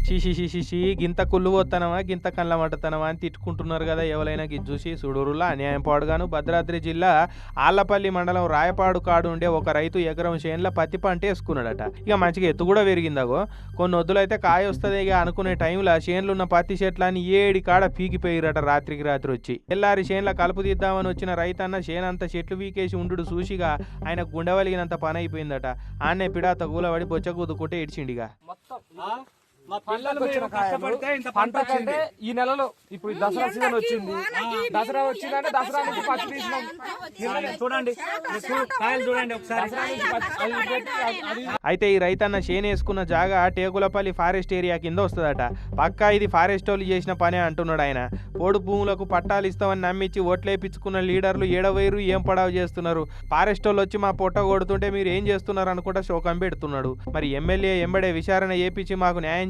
షిషి గింత కుళ్ళు పోతానవా గింత కళ్ళ మట్టతనవా అని తిట్టుకుంటున్నారు కదా ఎవరైనా గిది చూసి సుడూరులా అన్యాయం పాడుగాను. భద్రాద్రి జిల్లా ఆళ్లపల్లి మండలం రాయపాడు కాడు ఉండే ఒక రైతు ఎకరం చేనుల పత్తి పంట వేసుకున్నాడట. ఇక మంచిగా ఎత్తు కూడా పెరిగిందాగో. కొన్ని వద్దులైతే కాయ వస్తుంది ఇక అనుకునే టైంలో చేనులున్న పత్తి చెట్లని ఏడి కాడ పీకిపోయిరట రాత్రికి రాత్రి వచ్చి. తెల్లారి చేనుల కలుపు తీద్దామని వచ్చిన రైతన్న చేనంతా చెట్లు పీకేసి ఉండు చూసిగా ఆయన గుండెవలిగినంత పని అయిపోయిందట. ఆన్నే పిడాత కూలబడి బొచ్చ కుదుకుంటే ఇడిచిండిగా. మా పిల్లలు కష్టపడితే ఇంత పంట వచ్చింది ఈ నెలలో. ఇప్పుడు దసరా సీజన్ వచ్చింది, దసరా వచ్చిందంటే దసరా నుంచి పత్తి తీసినాం. చూడండి కాయలు చూడండి ఒకసారి. అయితే ఈ రైతన్న చేను వేసుకున్న జాగా టేకులపల్లి ఫారెస్ట్ ఏరియా కింద వస్తుందట. పక్కా ఇది ఫారెస్ట్ వాళ్ళు చేసిన పనే అంటున్నాడు ఆయన. పోడు భూములకు పట్టాలు ఇస్తామని నమ్మించి ఓట్లేపించుకున్న లీడర్లు ఏడవైరు ఏం పడావు చేస్తున్నారు. ఫారెస్ట్ వాళ్ళు వచ్చి మా పొట్ట కొడుతుంటే మీరు ఏం చేస్తున్నారు అనుకుంటా శోకం పెడుతున్నాడు. మరి ఎమ్మెల్యే ఎంబడే విచారణ చేపించి మాకు న్యాయం